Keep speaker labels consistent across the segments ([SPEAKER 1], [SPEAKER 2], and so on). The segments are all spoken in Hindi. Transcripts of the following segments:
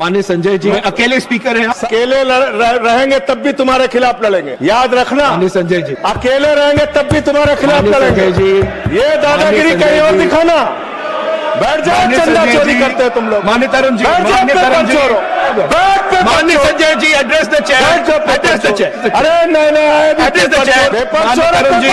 [SPEAKER 1] माननीय संजय जी अकेले स्पीकर हैं।
[SPEAKER 2] अकेले रहेंगे तब भी तुम्हारे खिलाफ लड़ेंगे, याद रखना।
[SPEAKER 1] माननीय संजय जी
[SPEAKER 2] अकेले रहेंगे तब भी तुम्हारे खिलाफ
[SPEAKER 1] माननीय
[SPEAKER 2] लड़ेंगे।
[SPEAKER 1] संजय जी
[SPEAKER 2] ये दादागिरी कहीं और दिखाना। बैठ जाओ, चंदा चोरी करते हो तुम लोग।
[SPEAKER 1] माननीय तरुण जी,
[SPEAKER 2] बैठ
[SPEAKER 1] माननीय
[SPEAKER 2] जाओ,
[SPEAKER 1] तरुण जी, माननीय
[SPEAKER 2] चोरो।
[SPEAKER 1] Sanjay ji address the chair, address the chair.
[SPEAKER 2] अरे नहीं नहीं,
[SPEAKER 1] Address the chair. माननीय तरुण जी,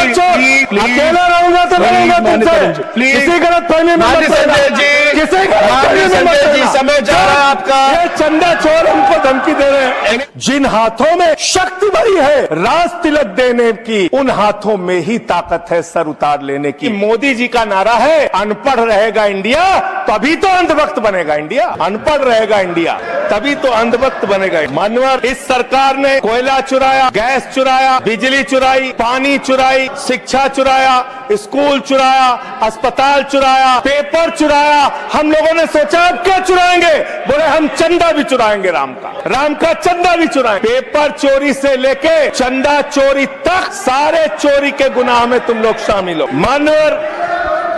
[SPEAKER 1] please,
[SPEAKER 2] अकेला रहूंगा तो लड़ूंगा
[SPEAKER 1] माननीय तरुण जी,
[SPEAKER 2] तुमसे।
[SPEAKER 1] please।
[SPEAKER 2] किसी गलतफहमी में
[SPEAKER 1] माननीय
[SPEAKER 2] मत पड़ना।
[SPEAKER 1] संजय जी,
[SPEAKER 2] किसी
[SPEAKER 1] माननीय संजय जी, समय जा रहा है आपका।
[SPEAKER 2] ये चंदा चोर हमको धमकी दे रहे हैं। जिन हाथों में शक्ति भरी है राज तिलक देने की, उन हाथों में ही ताकत है सर उतार लेने की। मोदी जी का नारा है अनपढ़ रहेगा इंडिया तभी तो अंधभक्त बनेगा इंडिया। अनपढ़ रहेगा इंडिया तभी तो अंधभक्त बनेगा। मानवर, इस सरकार ने कोयला चुराया, गैस चुराया, बिजली चुराई, पानी चुराई, शिक्षा चुराया, स्कूल चुराया, अस्पताल चुराया, पेपर चुराया। हम लोगों ने सोचा अब क्या चुराएंगे, बोले हम चंदा भी चुराएंगे, राम का चंदा भी चुराएंगे। पेपर चोरी से लेके चंदा चोरी तक सारे चोरी के गुनाह में तुम लोग शामिल हो। मानवर,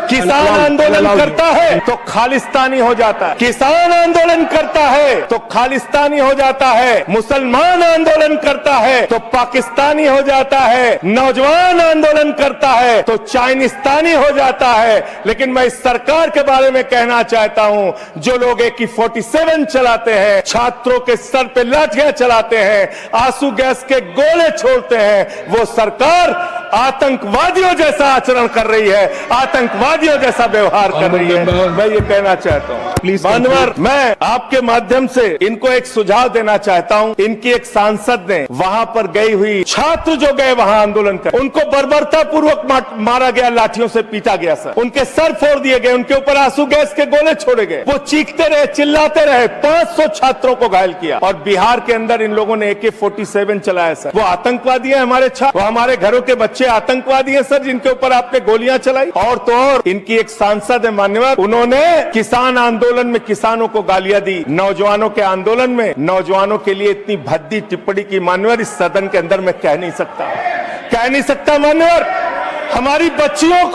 [SPEAKER 2] किसान आंदोलन करता है तो खालिस्तानी हो जाता है, किसान आंदोलन करता है तो खालिस्तानी हो जाता है, मुसलमान आंदोलन करता है तो पाकिस्तानी हो जाता है, नौजवान आंदोलन करता है तो चाइनिस्तानी हो जाता है। लेकिन मैं इस सरकार के बारे में कहना चाहता हूं, जो लोग AK-47 चलाते हैं, छात्रों के सर पे लाठियां चलाते हैं, आंसू गैस के गोले छोड़ते हैं, वो सरकार आतंकवादियों जैसा आचरण कर रही है, आतंकवादियों जैसा व्यवहार कर रही है। मैं ये कहना चाहता हूँ।
[SPEAKER 1] प्लीज
[SPEAKER 2] मानवर, मैं आपके माध्यम से इनको एक सुझाव देना चाहता हूँ। इनकी एक सांसद ने वहां पर गई हुई छात्र जो गए वहां आंदोलन कर, उनको बर्बरता पूर्वक मारा गया, लाठियों से पीटा गया सर, उनके सर फोड़ दिए गए, उनके ऊपर आंसू गैस के गोले छोड़े गए। वो चीखते रहे, चिल्लाते रहे, 500 छात्रों को घायल किया। और बिहार के अंदर इन लोगों ने AK-47 चलाया सर। वो आतंकवादी है हमारे छात्र, वो हमारे घरों के बच्चे आतंकवादी है सर, जिनके ऊपर आपने गोलियां चलाई। और तो और इनकी एक सांसद है मान्यवर, उन्होंने किसान आंदोलन में किसानों को गालियां दी, नौजवानों के आंदोलन में नौजवानों के लिए इतनी भद्दी टिप्पणी की मान्यवर, इस सदन के अंदर मैं कह नहीं सकता मान्यवर। हमारी बच्चियों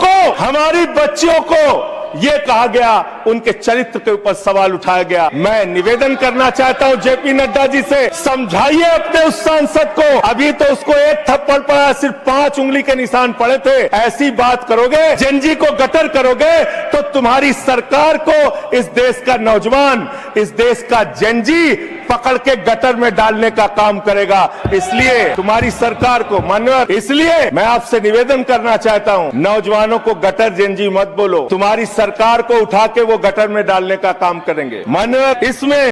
[SPEAKER 2] को ये कहा गया, उनके चरित्र के ऊपर सवाल उठाया गया। मैं निवेदन करना चाहता हूं JP नड्डा जी से, समझाइए अपने उस सांसद को। अभी तो उसको एक थप्पड़ पड़ा, सिर्फ 5 उंगली के निशान पड़े थे। ऐसी बात करोगे, जेनजी को गटर करोगे, तो तुम्हारी सरकार को इस देश का नौजवान, इस देश का जेनजी पकड़ के गटर में डालने का काम करेगा। इसलिए तुम्हारी सरकार को मान्यवर, इसलिए मैं आपसे निवेदन करना चाहता हूं, नौजवानों को गटर जेनजी मत बोलो, तुम्हारी सरकार को उठा के वो गटर में डालने का काम करेंगे। मान्यवर, इसमें